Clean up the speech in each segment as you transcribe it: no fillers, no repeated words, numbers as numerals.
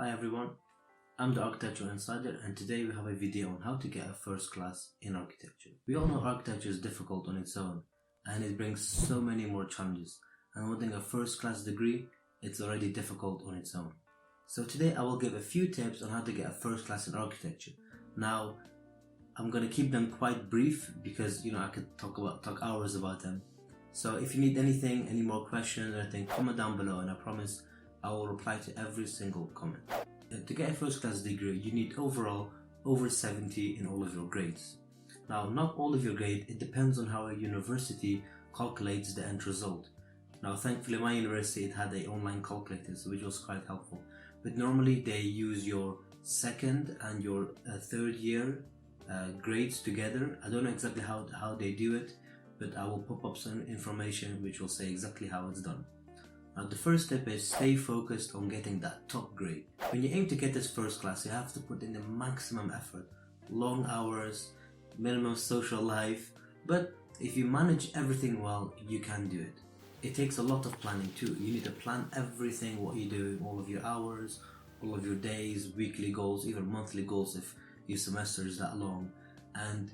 Hi everyone, I'm the Architecture Insider and today we have a video on how to get a first class in architecture. We all know architecture is difficult on its own and it brings so many more challenges, and wanting a first class degree, it's already difficult on its own. So today I will give a few tips on how to get a first class in architecture. Now I'm gonna keep them quite brief because I could talk hours about them. So if you need anything, any more questions or anything, comment down below and I promise I will reply to every single comment. To get a first class degree, you need overall over 70 in all of your grades. Now, not all of your grade, it depends on how a university calculates the end result. Now, thankfully my university, it had an online calculator, which was quite helpful. But normally they use your second and your third year grades together. I don't know exactly how they do it, but I will pop up some information which will say exactly how it's done. Now the first step is stay focused on getting that top grade. When you aim to get this first class, you have to put in the maximum effort, long hours, minimum social life, but if you manage everything well, you can do it. It takes a lot of planning too. You need to plan everything, what you do, all of your hours, all of your days, weekly goals, even monthly goals if your semester is that long, and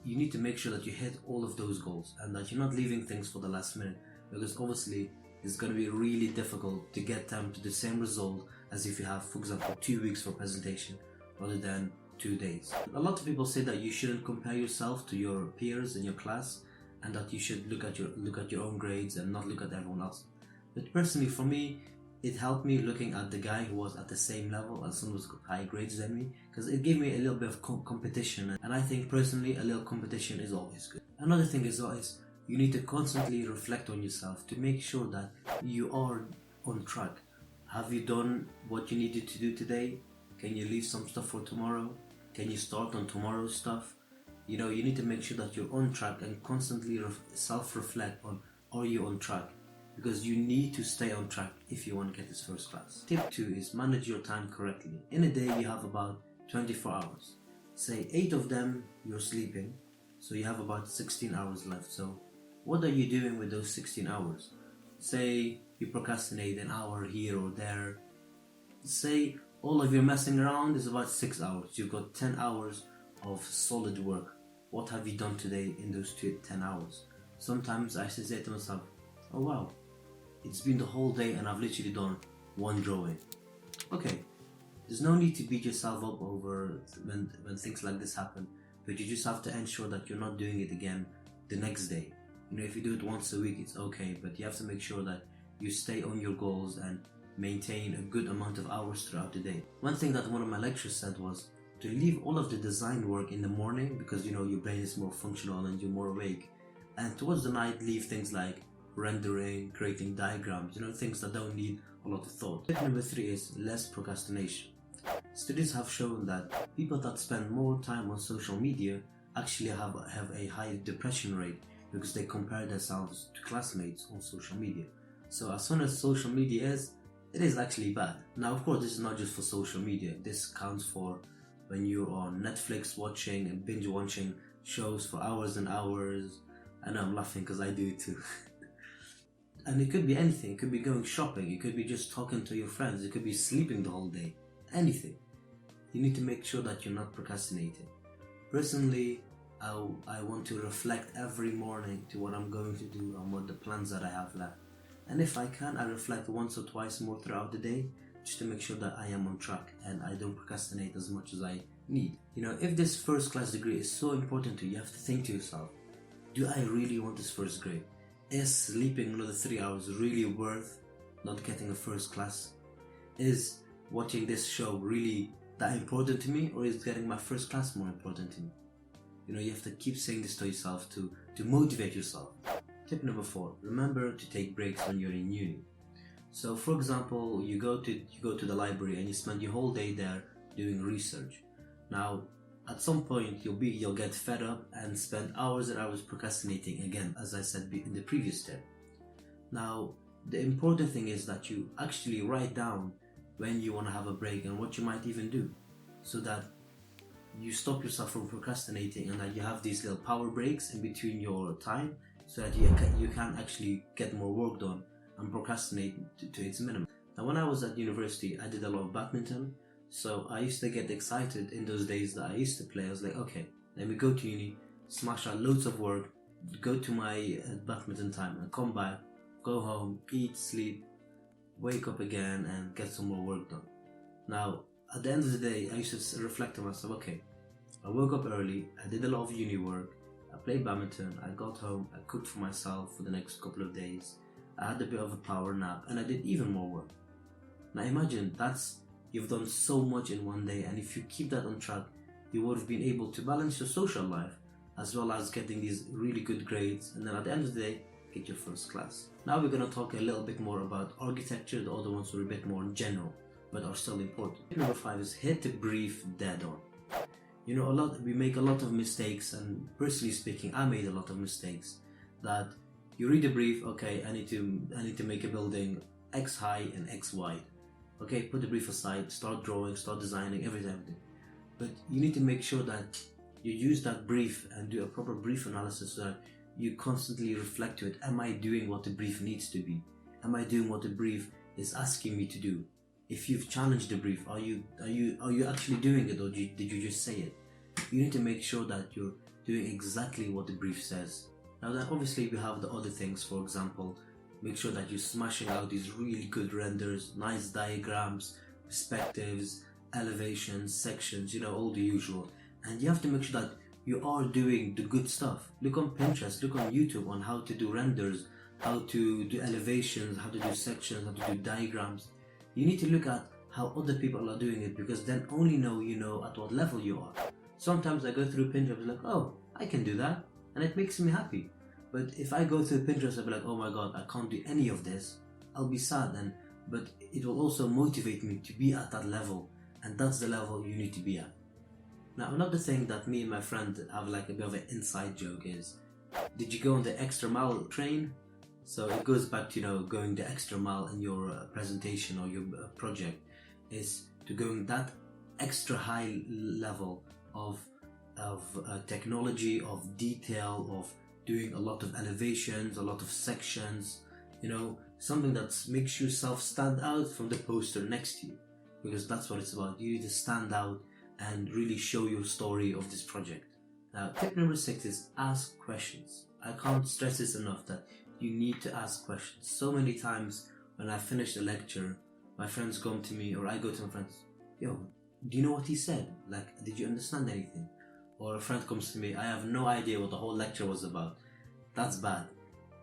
you need to make sure that you hit all of those goals and that you're not leaving things for the last minute, because obviously it's going to be really difficult to get them to the same result as if you have, for example, 2 weeks for presentation rather than 2 days. A lot of people say that you shouldn't compare yourself to your peers in your class and that you should look at your own grades and not look at everyone else. But personally, for me, it helped me looking at the guy who was at the same level and someone who's got higher grades than me, because it gave me a little bit of competition, and I think personally a little competition is always good. Another thing is you need to constantly reflect on yourself to make sure that you are on track. Have you done what you needed to do today? Can you leave some stuff for tomorrow? Can you start on tomorrow's stuff? You need to make sure that you're on track and constantly self-reflect on, are you on track? Because you need to stay on track if you want to get this first class. Tip 2 is manage your time correctly. In a day you have about 24 hours. Say 8 of them you're sleeping, so you have about 16 hours left. So what are you doing with those 16 hours? Say you procrastinate an hour here or there. Say all of your messing around is about 6 hours. You've got 10 hours of solid work. What have you done today in those 10 hours? Sometimes I say to myself, oh wow, it's been the whole day and I've literally done one drawing. Okay, there's no need to beat yourself up over when things like this happen, but you just have to ensure that you're not doing it again the next day. If you do it once a week, it's okay, but you have to make sure that you stay on your goals and maintain a good amount of hours throughout the day. One thing that one of my lecturers said was to leave all of the design work in the morning, because your brain is more functional and you're more awake, and towards the night leave things like rendering, creating diagrams, things that don't need a lot of thought. Tip number 3 is less procrastination. Studies have shown that people that spend more time on social media actually have a higher depression rate, because they compare themselves to classmates on social media. So as fun as social media is, it is actually bad. Now of course this is not just for social media, this counts for when you're on Netflix watching and binge watching shows for hours and hours. I know I'm laughing because I do it too. And it could be anything. It could be going shopping, it could be just talking to your friends, it could be sleeping the whole day, anything. You need to make sure that you're not procrastinating. Personally, I want to reflect every morning to what I'm going to do and what the plans that I have left. And if I can, I reflect once or twice more throughout the day, just to make sure that I am on track and I don't procrastinate as much as I need. If this first class degree is so important to you, you have to think to yourself, do I really want this first grade? Is sleeping another 3 hours really worth not getting a first class? Is watching this show really that important to me, or is getting my first class more important to me? You have to keep saying this to yourself to motivate yourself. Tip number 4, remember to take breaks when you're in uni. So for example, you go to the library and you spend your whole day there doing research. Now at some point you'll get fed up and spend hours and hours procrastinating again, as I said in the previous step. Now the important thing is that you actually write down when you want to have a break and what you might even do, so that you stop yourself from procrastinating and that you have these little power breaks in between your time, so that you can actually get more work done and procrastinate to its minimum. Now, when I was at university, I did a lot of badminton, so I used to get excited in those days that I used to play. I was like, okay, let me go to uni, smash out loads of work, go to my badminton time, and come back, go home, eat, sleep, wake up again, and get some more work done. Now, at the end of the day, I used to reflect on myself, okay, I woke up early, I did a lot of uni work, I played badminton, I got home, I cooked for myself for the next couple of days, I had a bit of a power nap, and I did even more work. Now imagine, you've done so much in one day, and if you keep that on track, you would have been able to balance your social life as well as getting these really good grades, and then at the end of the day, get your first class. Now we're going to talk a little bit more about architecture. The other ones were a bit more general, but are still important. Tip number 5 is hit the brief dead on. You know, we make a lot of mistakes, and personally speaking, I made a lot of mistakes. That you read the brief, okay, I need to make a building X high and X wide. Okay, put the brief aside, start drawing, start designing, everything. But you need to make sure that you use that brief and do a proper brief analysis so that you constantly reflect to it. Am I doing what the brief needs to be? Am I doing what the brief is asking me to do? If you've challenged the brief, are you actually doing it, or did you just say it? You need to make sure that you're doing exactly what the brief says. Now then, obviously we have the other things. For example, make sure that you're smashing out these really good renders, nice diagrams, perspectives, elevations, sections, you know, all the usual. And you have to make sure that you are doing the good stuff. Look on Pinterest, look on YouTube on how to do renders, how to do elevations, how to do sections, how to do diagrams. You need to look at how other people are doing it, because then only you know at what level you are. Sometimes I go through Pinterest like, oh, I can do that, and it makes me happy. But if I go through Pinterest, I'll be like, oh my god, I can't do any of this. I'll be sad then, but it will also motivate me to be at that level, and that's the level you need to be at. Now, another thing that me and my friend have like a bit of an inside joke is, did you go on the extra mile train? So it goes back to, you know, going the extra mile in your presentation or your project, is to going that extra high level of technology, of detail, of doing a lot of elevations, a lot of sections, you know, something that makes yourself stand out from the poster next to you, because that's what it's about. You need to stand out and really show your story of this project. Now, tip number 6 is ask questions. I can't stress this enough, that you need to ask questions. So many times when I finish a lecture, my friends come to me, or I go to my friends, yo, do you know what he said? Like, did you understand anything? Or a friend comes to me, I have no idea what the whole lecture was about. That's bad,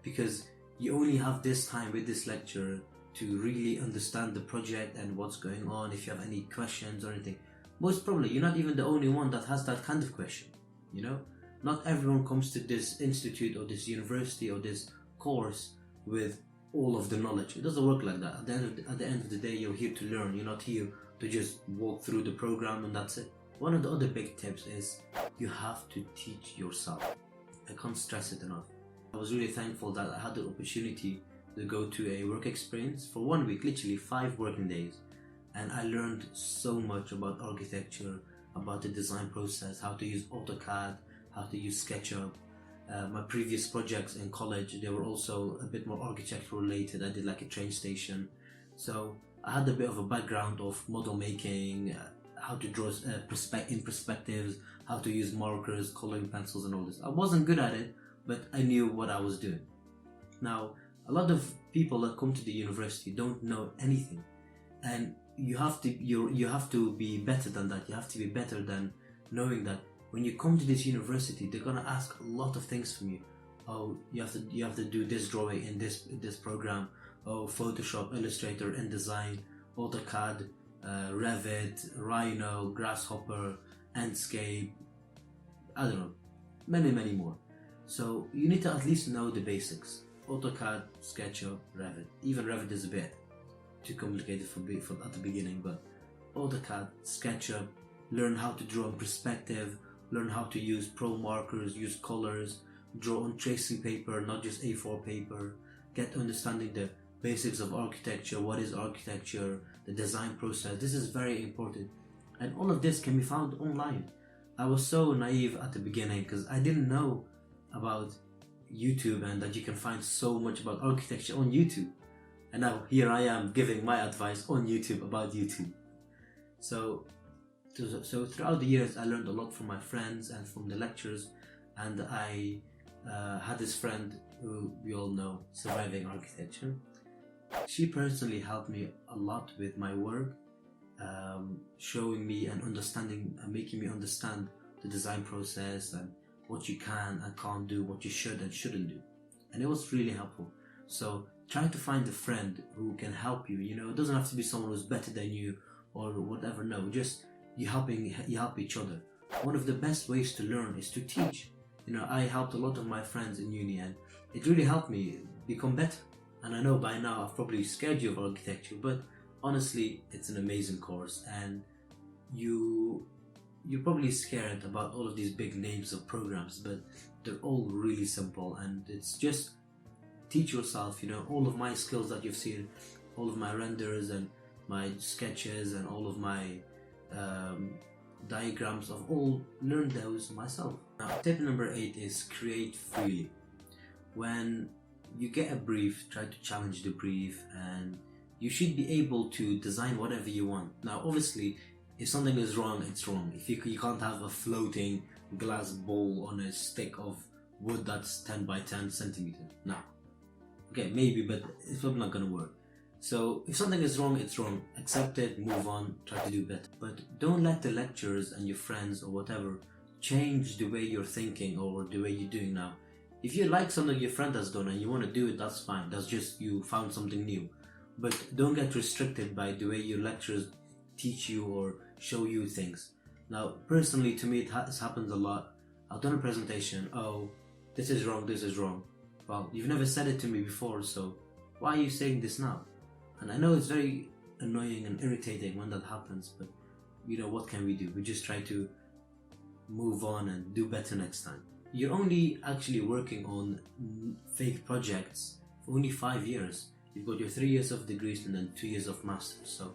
because you only have this time with this lecture to really understand the project and what's going on. If you have any questions or anything, most probably you're not even the only one that has that kind of question. You know, not everyone comes to this institute or this university or this course with all of the knowledge. It doesn't work like that. At the end of the day, you're here to learn. You're not here to just walk through the program and that's it. One of the other big tips is you have to teach yourself. I can't stress it enough. I was really thankful that I had the opportunity to go to a work experience for 1 week, literally 5 working days, and I learned so much about architecture, about the design process, how to use AutoCAD, how to use SketchUp. My previous projects in college, they were also a bit more architecture related. I did like a train station, so I had a bit of a background of model making, how to draw in perspectives, how to use markers, coloring pencils and all this. I wasn't good at it, but I knew what I was doing. Now, a lot of people that come to the university don't know anything, and you have to be better than that. You have to be better than knowing that when you come to this university, they're gonna ask a lot of things from you. Oh, you have to do this drawing in this program. Oh, Photoshop, Illustrator, InDesign, AutoCAD, Revit, Rhino, Grasshopper, Enscape, I don't know, many more. So you need to at least know the basics. AutoCAD, SketchUp, Revit. Even Revit is a bit too complicated for at the beginning, but AutoCAD, SketchUp, learn how to draw in perspective, learn how to use pro markers, use colors, draw on tracing paper, not just A4 paper, get understanding the basics of architecture, what is architecture, the design process. This is very important, and all of this can be found online. I was so naive at the beginning because I didn't know about YouTube and that you can find so much about architecture on YouTube. And now here I am giving my advice on YouTube about YouTube. So throughout the years, I learned a lot from my friends and from the lectures, and I had this friend who we all know, Surviving Architecture. She personally helped me a lot with my work, showing me and understanding and making me understand the design process and what you can and can't do, what you should and shouldn't do. And it was really helpful. So try to find a friend who can help you. You know, it doesn't have to be someone who's better than you or whatever. No, just you help each other. One of the best ways to learn is to teach. You know, I helped a lot of my friends in uni, and it really helped me become better. And I know by now I've probably scared you of architecture, but honestly, it's an amazing course, and you're probably scared about all of these big names of programs, but they're all really simple, and it's just teach yourself. You know, all of my skills that you've seen, all of my renders and my sketches and all of my diagrams, I've all learned those myself. Now, tip number 8 is create freely. When you get a brief, try to challenge the brief, and you should be able to design whatever you want. Now, obviously, if something is wrong, it's wrong. If you can't have a floating glass bowl on a stick of wood that's 10 by 10 centimeters. No. Okay, maybe, but it's probably not gonna work. So if something is wrong, it's wrong. Accept it, move on, try to do better. But don't let the lecturers and your friends or whatever change the way you're thinking or the way you're doing now. If you like something your friend has done and you want to do it, that's fine. That's just you found something new. But don't get restricted by the way your lecturers teach you or show you things. Now, personally, to me, it happens a lot. I've done a presentation. Oh, this is wrong, this is wrong. Well, you've never said it to me before, so why are you saying this now? And I know it's very annoying and irritating when that happens, but you know, what can we do? We just try to move on and do better next time. You're only actually working on fake projects for only 5 years. You've got your 3 years of degrees and then 2 years of masters. So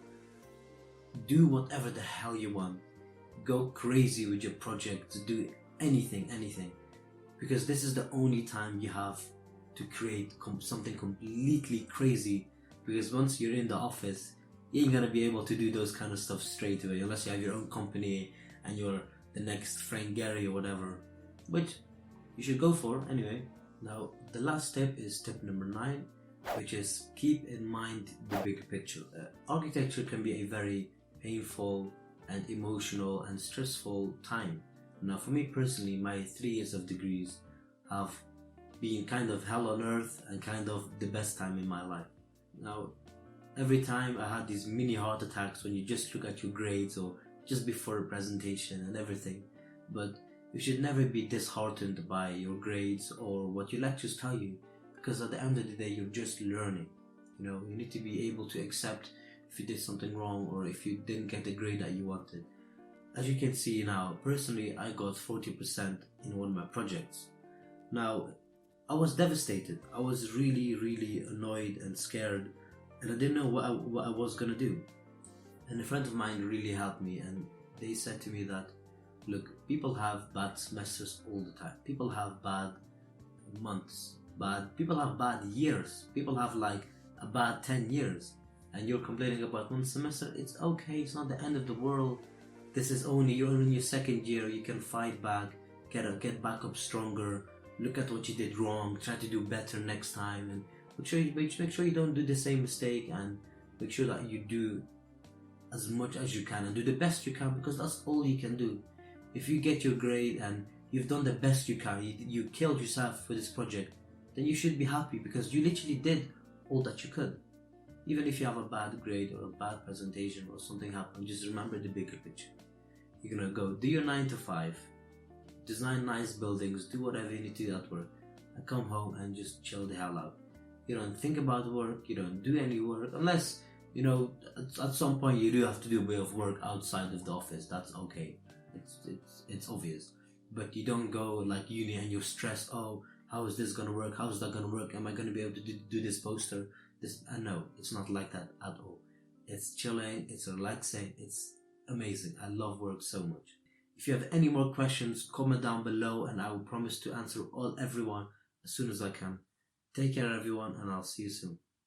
do whatever the hell you want. Go crazy with your projects. Do anything. Because this is the only time you have to create something completely crazy. Because once you're in the office, you ain't gonna be able to do those kind of stuff straight away unless you have your own company and you're the next Frank Gehry or whatever, which you should go for anyway. Now, the last tip is tip number 9, which is keep in mind the bigger picture. Architecture can be a very painful and emotional and stressful time. Now, for me personally, my 3 years of degrees have been kind of hell on earth and kind of the best time in my life. Now, every time I had these mini heart attacks when you just look at your grades or just before a presentation and everything. But you should never be disheartened by your grades or what your lectures tell you, because at the end of the day, you're just learning. You know, you need to be able to accept if you did something wrong or if you didn't get the grade that you wanted. As you can see now, personally, I got 40% in one of my projects. Now, I was devastated. I was really annoyed and scared, and I didn't know what I was gonna do. And a friend of mine really helped me, and they said to me that, look, people have bad semesters all the time. People have bad months, people have bad years. People have like a bad 10 years, and you're complaining about one semester. It's okay, it's not the end of the world. You're only in your second year. You can fight back, get back up stronger. Look at what you did wrong, try to do better next time, and make sure you don't do the same mistake, and make sure that you do as much as you can and do the best you can, because that's all you can do. If you get your grade and you've done the best you can, you killed yourself for this project, then you should be happy because you literally did all that you could. Even if you have a bad grade or a bad presentation or something happened, just remember the bigger picture. You're gonna go do your 9 to 5, design nice buildings, do whatever you need to do at work, and come home and just chill the hell out. You don't think about work, you don't do any work, unless, you know, at some point you do have to do a bit of work outside of the office. That's okay. It's obvious. But you don't go like uni and you're stressed. Oh, how is this gonna work? How is that gonna work? Am I gonna be able to do this poster? No, it's not like that at all. It's chilling, it's relaxing, it's amazing. I love work so much. If you have any more questions, comment down below and I will promise to answer everyone as soon as I can. Take care everyone, and I'll see you soon.